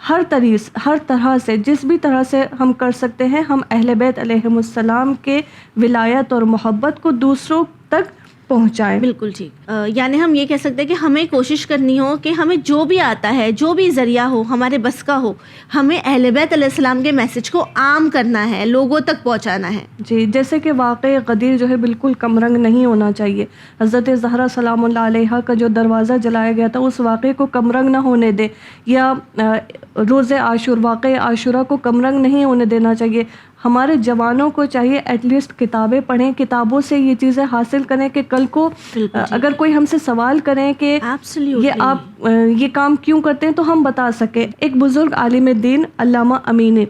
ہر طرح سے جس بھی طرح سے ہم کر سکتے ہیں ہم اہل بیت علیہم السلام کے ولایت اور محبت کو دوسروں تک پہنچائیں. بالکل ٹھیک. یعنی ہم یہ کہہ سکتے ہیں کہ ہمیں کوشش کرنی ہو کہ ہمیں جو بھی آتا ہے، جو بھی ذریعہ ہو، ہمارے بس کا ہو، ہمیں اہل بیت علیہ السلام کے میسج کو عام کرنا ہے، لوگوں تک پہنچانا ہے. جی، جیسے کہ واقع غدیر جو ہے بالکل کم رنگ نہیں ہونا چاہیے. حضرت زہرا سلام اللہ علیہا کا جو دروازہ جلایا گیا تھا اس واقعے کو کم رنگ نہ ہونے دے، یا روز واقع عاشورہ کو کم رنگ نہیں ہونے دینا چاہیے. ہمارے جوانوں کو چاہیے ایٹ لیسٹ کتابیں پڑھیں، کتابوں سے یہ چیزیں حاصل کریں کہ کل کو اگر کوئی ہم سے سوال کریں کہ یہ آپ یہ کام کیوں کرتے ہیں تو ہم بتا سکیں. ایک بزرگ عالم دین علامہ امینی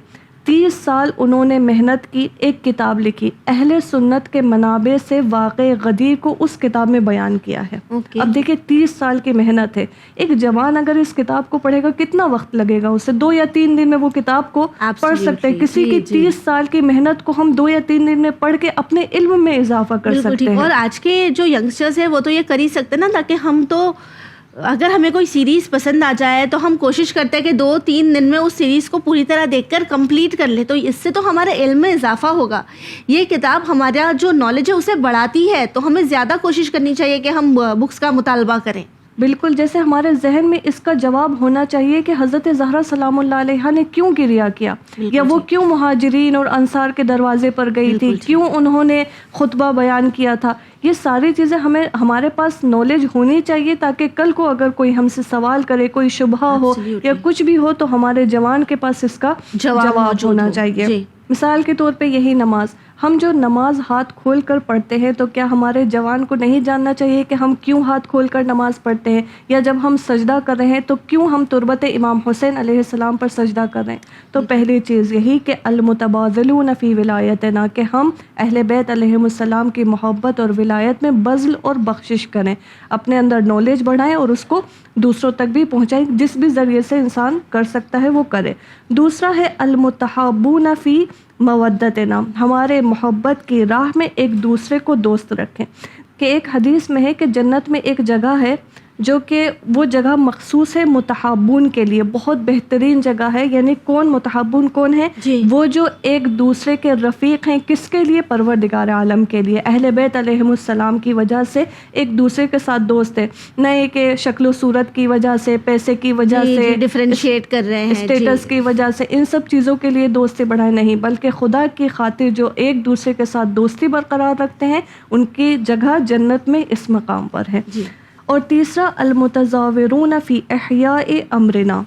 30 سال انہوں نے محنت کی، ایک کتاب لکھی، اہل سنت کے منابع سے واقع غدیر کو اس کتاب میں بیان کیا ہے. اب دیکھیں 30 سال کی محنت ہے. ایک جوان اگر اس کتاب کو پڑھے گا کتنا وقت لگے گا اسے؟ 2 یا 3 دن میں وہ کتاب کو پڑھ سکتے ہیں. کسی کی 30 سال کی محنت کو ہم 2 یا 3 دن میں پڑھ کے اپنے علم میں اضافہ کر سکتے ہیں. اور آج کے جو ینگسٹرز ہیں وہ تو یہ کر ہی سکتے نا، تاکہ ہم تو اگر ہمیں کوئی سیریز پسند آ جائے تو ہم کوشش کرتے ہیں کہ 2-3 دن میں اس سیریز کو پوری طرح دیکھ کر کمپلیٹ کر لیں. تو اس سے تو ہمارے علم میں اضافہ ہوگا. یہ کتاب ہمارا جو نالج ہے اسے بڑھاتی ہے، تو ہمیں زیادہ کوشش کرنی چاہیے کہ ہم بکس کا مطالبہ کریں. بالکل، جیسے ہمارے ذہن میں اس کا جواب ہونا چاہیے کہ حضرت زہرا سلام اللہ علیہا نے کیوں گریہ کیا، یا وہ کیوں مہاجرین اور انصار کے دروازے پر گئی تھی، کیوں انہوں نے خطبہ بیان کیا تھا. یہ ساری چیزیں ہمارے پاس نالج ہونی چاہیے، تاکہ کل کو اگر کوئی ہم سے سوال کرے، کوئی شبہ ہو یا کچھ بھی ہو، تو ہمارے جوان کے پاس اس کا جواب ہونا چاہیے. مثال کے طور پہ یہی نماز، ہم جو نماز ہاتھ کھول کر پڑھتے ہیں تو کیا ہمارے جوان کو نہیں جاننا چاہیے کہ ہم کیوں ہاتھ کھول کر نماز پڑھتے ہیں؟ یا جب ہم سجدہ کر رہے ہیں تو کیوں ہم تربت امام حسین علیہ السلام پر سجدہ کر رہے ہیں؟ تو پہلی چیز یہی کہ المتبادلون فی ولایتنا، کہ ہم اہل بیت علیہم السلام کی محبت اور ولایت میں بذل اور بخشش کریں، اپنے اندر نالج بڑھائیں اور اس کو دوسروں تک بھی پہنچائیں. جس بھی ذریعے سے انسان کر سکتا ہے وہ کرے. دوسرا ہے المتحابون فی مودتنا، ہمارے محبت کی راہ میں ایک دوسرے کو دوست رکھیں. کہ ایک حدیث میں ہے کہ جنت میں ایک جگہ ہے جو کہ وہ جگہ مخصوص ہے متحابون کے لیے، بہت بہترین جگہ ہے. یعنی کون متحابون کون ہے؟ وہ جو ایک دوسرے کے رفیق ہیں. کس کے لیے؟ پروردگار عالم کے لیے. اہل بیت علیہم السلام کی وجہ سے ایک دوسرے کے ساتھ دوست ہیں، نہ کہ شکل و صورت کی وجہ سے، پیسے کی وجہ سے ڈیفرینشیٹ کر رہے ہیں، اسٹیٹس کی وجہ سے، ان سب چیزوں کے لیے دوستی بڑھائے نہیں، بلکہ خدا کی خاطر جو ایک دوسرے کے ساتھ دوستی برقرار رکھتے ہیں ان کی جگہ جنت میں اس مقام پر ہے. اور تیسرا المتزاورون فی احیاء امرنا،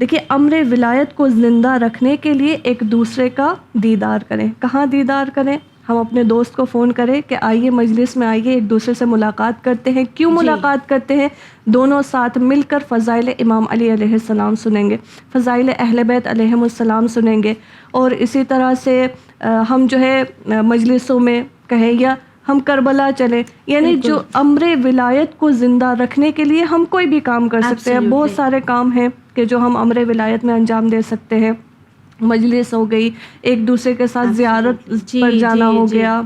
دیکھیے امر ولایت کو زندہ رکھنے کے لیے ایک دوسرے کا دیدار کریں. کہاں دیدار کریں؟ ہم اپنے دوست کو فون کریں کہ آئیے مجلس میں آئیے، ایک دوسرے سے ملاقات کرتے ہیں. کیوں ملاقات کرتے ہیں؟ دونوں ساتھ مل کر فضائل امام علی علیہ السلام سنیں گے، فضائل اہل بیت علیہم السلام سنیں گے. اور اسی طرح سے ہم جو ہے مجلسوں میں کہیں یا ہم کربلا چلیں. یعنی جو امر ولایت کو زندہ رکھنے کے لیے ہم کوئی بھی کام کر سکتے ہیں. بہت سارے کام ہیں کہ جو ہم امر ولایت میں انجام دے سکتے ہیں. مجلس ہو گئی، ایک دوسرے کے ساتھ زیارت پر جانا ہو گیا،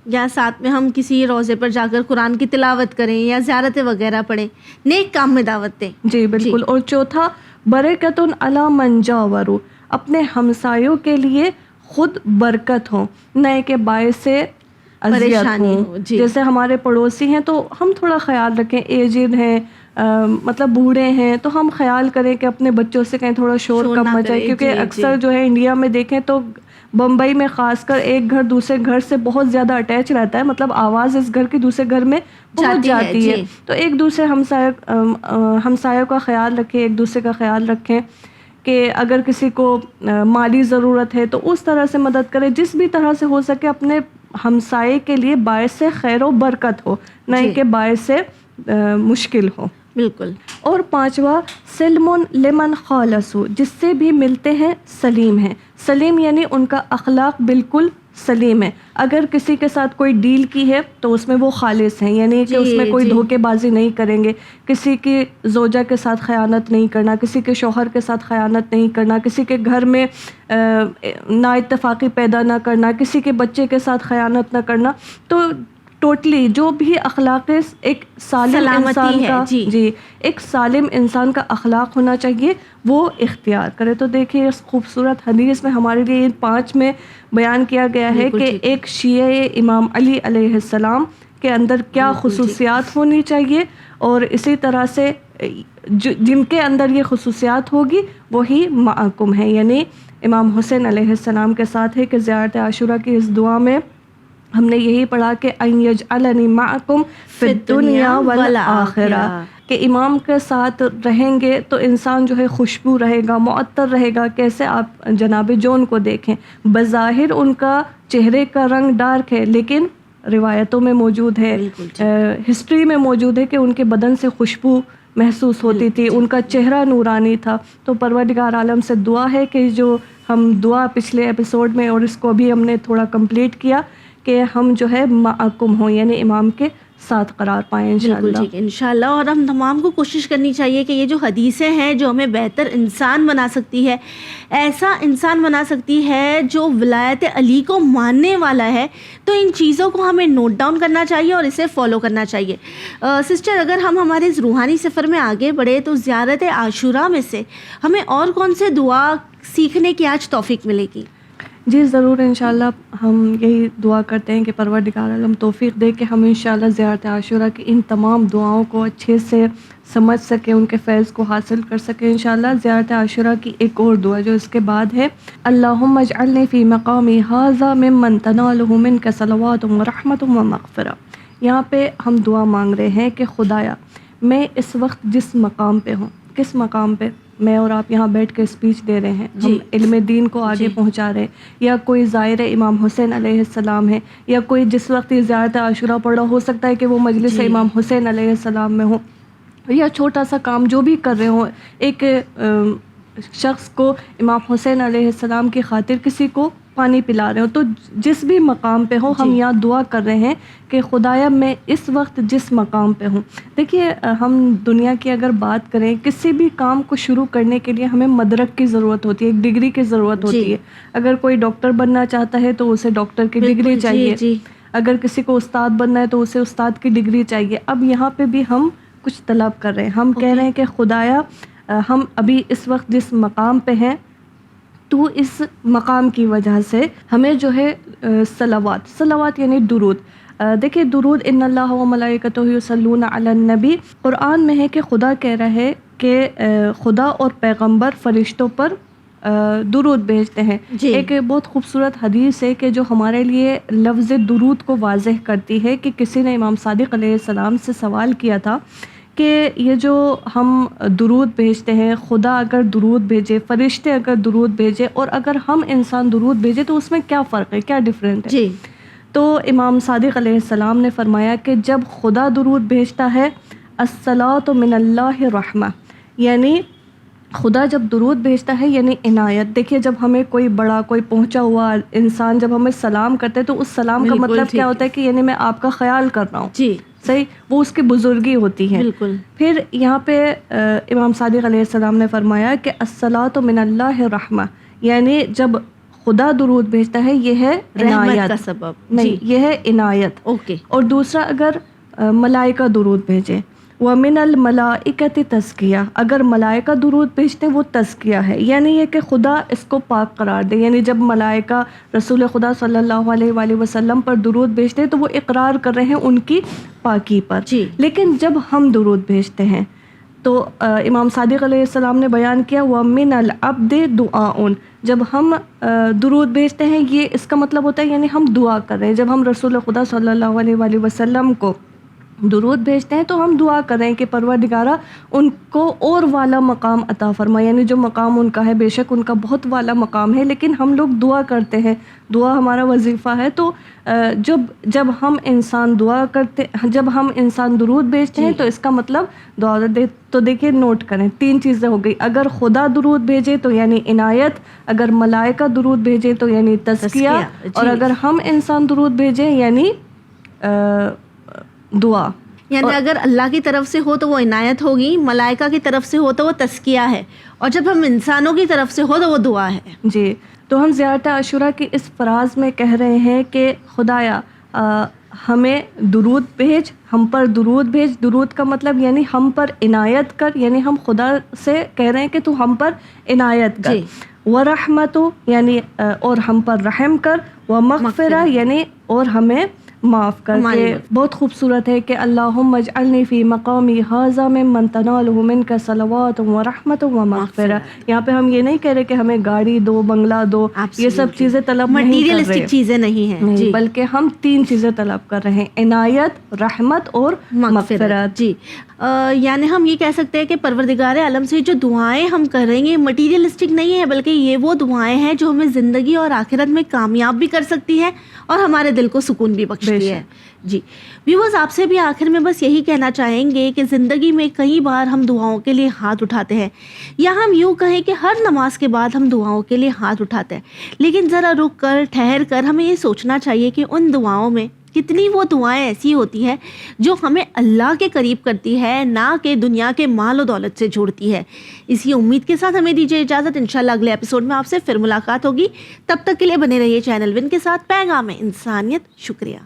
یا ساتھ میں ہم کسی روضے پر جا کر قرآن کی تلاوت کریں یا زیارتیں وغیرہ پڑھیں، نیک کام میں دعوت دیں. جی بالکل. اور چوتھا برکت علی من جاوروا، اپنے ہمسایوں کے لیے خود برکت ہو، نہ کہ باعث سے اذیت ہوں. جیسے ہمارے پڑوسی ہیں تو ہم تھوڑا خیال رکھیں، ایجڈ ہیں مطلب بوڑھے ہیں تو ہم خیال کریں کہ اپنے بچوں سے کہیں تھوڑا شور کم مچائے. کیونکہ اکثر جو ہے انڈیا میں دیکھیں تو بمبئی میں خاص کر ایک گھر دوسرے گھر سے بہت زیادہ اٹیچ رہتا ہے، مطلب آواز اس گھر کی دوسرے گھر میں پہنچ جاتی ہے. تو ایک دوسرے ہمسایوں کا خیال رکھیں، ایک دوسرے کا خیال رکھیں کہ اگر کسی کو مالی ضرورت ہے تو اس طرح سے مدد کریں، جس بھی طرح سے ہو سکے اپنے ہمسائے کے لیے باعث سے خیر و برکت ہو، نہ کہ باعث سے مشکل ہو. بالکل. اور پانچواں سلم لمن خالصو، جس سے بھی ملتے ہیں سلیم ہیں. سلیم یعنی ان کا اخلاق بالکل سلیم ہے. اگر کسی کے ساتھ کوئی ڈیل کی ہے تو اس میں وہ خالص ہیں، یعنی کہ اس میں کوئی دھوکے بازی نہیں کریں گے، کسی کی زوجہ کے ساتھ خیانت نہیں کرنا، کسی کے شوہر کے ساتھ خیانت نہیں کرنا، کسی کے گھر میں نا اتفاقی پیدا نہ کرنا، کسی کے بچے کے ساتھ خیانت نہ کرنا. تو ٹوٹلی جو بھی اخلاق ایک سالم سلامتی انسان ہے، کا جی۔ ایک سالم انسان کا اخلاق ہونا چاہیے وہ اختیار کرے. تو دیکھیے اس خوبصورت حدیث میں ہمارے لیے ان 5 میں بیان کیا گیا ہے بالکل کہ ٹھیک. ایک شیعہ امام علی علیہ السلام کے اندر کیا بالکل ٹھیک. خصوصیات ہونی چاہیے، اور اسی طرح سے جن کے اندر یہ خصوصیات ہوگی وہی معکم ہے، یعنی امام حسین علیہ السلام کے ساتھ ہے. کہ زیارت عاشورہ کی اس دعا میں ہم نے یہی پڑھا کہ ان یجعلنی معکم فی الدنیا والآخرہ، کہ امام کے ساتھ رہیں گے تو انسان جو ہے خوشبو رہے گا، معطر رہے گا. کیسے آپ جناب جون کو دیکھیں، بظاہر ان کا چہرے کا رنگ ڈارک ہے لیکن روایتوں میں موجود ہے، ہسٹری میں موجود ہے کہ ان کے بدن سے خوشبو محسوس ہوتی تھی، ان کا چہرہ نورانی تھا. تو پروردگار عالم سے دعا ہے کہ جو ہم دعا پچھلے ایپیسوڈ میں اور اس کو بھی ہم نے تھوڑا کمپلیٹ کیا کہ ہم جو ہے معکم ہوں، یعنی امام کے ساتھ قرار پائیں انشاءاللہ. ٹھیک ہے انشاءاللہ. اور ہم تمام کو کوشش کرنی چاہیے کہ یہ جو حدیثیں ہیں جو ہمیں بہتر انسان بنا سکتی ہے، ایسا انسان بنا سکتی ہے جو ولایت علی کو ماننے والا ہے، تو ان چیزوں کو ہمیں نوٹ ڈاؤن کرنا چاہیے اور اسے فالو کرنا چاہیے. سسٹر، اگر ہم ہمارے اس روحانی سفر میں آگے بڑھے تو زیارت عاشورہ میں سے ہمیں اور کون سے دعا سیکھنے کی آج توفیق ملے گی؟ جی ضرور، انشاءاللہ ہم یہی دعا کرتے ہیں کہ پروردگار عالم توفیق دے کہ ہم انشاءاللہ زیارت عاشورہ کی ان تمام دعاؤں کو اچھے سے سمجھ سکیں، ان کے فیض کو حاصل کر سکیں انشاءاللہ. زیارت عاشورہ کی ایک اور دعا جو اس کے بعد ہے، اللہم اجعلنی فی مقامی ھذا ممن تنالہ منک صلوات ورحمت ومغفرہ. یہاں پہ ہم دعا مانگ رہے ہیں کہ خدایا میں اس وقت جس مقام پہ ہوں، کس مقام پہ میں اور آپ یہاں بیٹھ کے اسپیچ دے رہے ہیں، ہم علم دین کو آگے پہنچا رہے ہیں، یا کوئی زائر امام حسین علیہ السلام ہے، یا کوئی جس وقت یہ زیارت عاشورہ پڑھ رہا ہو سکتا ہے کہ وہ مجلس امام حسین علیہ السلام میں ہو، یا چھوٹا سا کام جو بھی کر رہے ہوں، ایک شخص کو امام حسین علیہ السلام کی خاطر کسی کو پانی پلا رہے ہوں، تو جس بھی مقام پہ ہو ہم یہاں دعا کر رہے ہیں کہ خدایا میں اس وقت جس مقام پہ ہوں. دیکھیے ہم دنیا کی اگر بات کریں، کسی بھی کام کو شروع کرنے کے لیے ہمیں مدرک کی ضرورت ہوتی ہے، ایک ڈگری کی ضرورت ہوتی ہے. اگر کوئی ڈاکٹر بننا چاہتا ہے تو اسے ڈاکٹر کی ڈگری چاہیے، اگر کسی کو استاد بننا ہے تو اسے استاد کی ڈگری چاہیے. اب یہاں پہ بھی ہم کچھ طلب کر رہے ہیں، ہم کہہ رہے ہیں کہ خدایا ہم ابھی اس وقت جس مقام پہ ہیں تو اس مقام کی وجہ سے ہمیں جو ہے صلوات یعنی درود. دیکھیں درود ان اللہ و ملائکتہ یصلون علی النبی، قرآن میں ہے کہ خدا کہہ رہا ہے کہ خدا اور پیغمبر فرشتوں پر درود بھیجتے ہیں. ایک بہت خوبصورت حدیث ہے کہ جو ہمارے لیے لفظ درود کو واضح کرتی ہے کہ کسی نے امام صادق علیہ السلام سے سوال کیا تھا کہ یہ جو ہم درود بھیجتے ہیں، خدا اگر درود بھیجے، فرشتے اگر درود بھیجے اور اگر ہم انسان درود بھیجے تو اس میں کیا فرق ہے، کیا ڈفرینٹ ہے؟ تو امام صادق علیہ السلام نے فرمایا کہ جب خدا درود بھیجتا ہے الصلاۃ من اللہ رحمہ، یعنی خدا جب درود بھیجتا ہے یعنی عنایت. دیکھیے جب ہمیں کوئی بڑا کوئی پہنچا ہوا انسان جب ہمیں سلام کرتے ہیں تو اس سلام کا مطلب کیا ہوتا ہے کہ یعنی میں آپ کا خیال کر رہا ہوں، صحیح، وہ اس کی بزرگی ہوتی ہے. پھر یہاں پہ امام صادق علیہ السلام نے فرمایا کہ الصلاۃ من اللہ رحمہ، یعنی جب خدا درود بھیجتا ہے یہ ہے عنایت کا سبب، نہیں یہ ہے عنایت. اور دوسرا اگر ملائکہ درود بھیجے، وَمِنَ الْمَلَائِكَةِ تَزْكِيَةٌ، اگر ملائکہ درود بھیجتے وہ تزکیہ ہے، یعنی یہ کہ خدا اس کو پاک قرار دے. یعنی جب ملائکہ رسول خدا صلی اللہ علیہ وآلہ وسلم پر درود بھیجتے ہیں تو وہ اقرار کر رہے ہیں ان کی پاکی پر. لیکن جب ہم درود بھیجتے ہیں تو امام صادق علیہ السلام نے بیان کیا وَمِنَ الْعَبْدِ دُعَاءٌ، جب ہم درود بھیجتے ہیں یہ اس کا مطلب ہوتا ہے یعنی ہم دعا کر رہے ہیں. جب ہم رسول خدا صلی اللہ علیہ وآلہ وسلم کو درود بھیجتے ہیں تو ہم دعا کر رہے ہیں کہ پروردگارہ ان کو اور والا مقام عطا فرما، یعنی جو مقام ان کا ہے بے شک ان کا بہت والا مقام ہے، لیکن ہم لوگ دعا کرتے ہیں، دعا ہمارا وظیفہ ہے. تو جب ہم انسان دعا کرتے، جب ہم انسان درود بھیجتے ہیں تو اس کا مطلب دعا دے. تو دیکھیے نوٹ کریں 3 چیزیں ہو گئی، اگر خدا درود بھیجے تو یعنی عنایت، اگر ملائکہ درود بھیجے تو یعنی تزکیہ، اور اگر ہم انسان درود بھیجیں یعنی دعا. یعنی اگر اللہ کی طرف سے ہو تو وہ عنایت ہوگی، ملائکہ کی طرف سے ہو تو وہ تزکیہ ہے، اور جب ہم انسانوں کی طرف سے ہو تو وہ دعا ہے. جی تو ہم زیارت عاشورہ کی اس فراز میں کہہ رہے ہیں کہ خدایا ہمیں درود بھیج، ہم پر درود بھیج. درود کا مطلب یعنی ہم پر عنایت کر، یعنی ہم خدا سے کہہ رہے ہیں کہ تو ہم پر عنایت کر. ورحمت یعنی اور ہم پر رحم کر. ومغفرہ یعنی اور ہمیں معاف کر. کے بہت خوبصورت ہے کہ اللہم اجعلنی فی مقامی ھذا ممن تنالہ منک صلوات ورحمت ومغفرہ. یہاں پہ ہم یہ نہیں کہہ رہے کہ ہمیں گاڑی دو، بنگلہ دو، یہ سب چیزیں طلب نہیں کر رہے، مٹیریلسٹک چیزیں نہیں ہیں جی، بلکہ ہم 3 چیزیں طلب کر رہے ہیں، عنایت، رحمت اور مغفرت. جی یعنی ہم یہ کہہ سکتے ہیں کہ پروردگار عالم سے جو دعائیں ہم کر رہے ہیں مٹیریلسٹک نہیں ہے، بلکہ یہ وہ دعائیں ہیں جو ہمیں زندگی اور آخرت میں کامیاب بھی کر سکتی ہے اور ہمارے دل کو سکون بھی بخشتی ہے. جی ویورز، آپ سے بھی آخر میں بس یہی کہنا چاہیں گے کہ زندگی میں کئی بار ہم دعاؤں کے لیے ہاتھ اٹھاتے ہیں، یا ہم یوں کہیں کہ ہر نماز کے بعد ہم دعاؤں کے لیے ہاتھ اٹھاتے ہیں، لیکن ذرا رک کر ٹھہر کر ہمیں یہ سوچنا چاہیے کہ ان دعاؤں میں کتنی وہ دعائیں ایسی ہوتی ہیں جو ہمیں اللہ کے قریب کرتی ہے، نہ کہ دنیا کے مال و دولت سے جوڑتی ہے. اسی امید کے ساتھ ہمیں دیجیے اجازت، انشاءاللہ اگلے ایپیسوڈ میں آپ سے پھر ملاقات ہوگی. تب تک کے لیے بنے رہیے چینل ون کے ساتھ. پیغام انسانیت. شکریہ.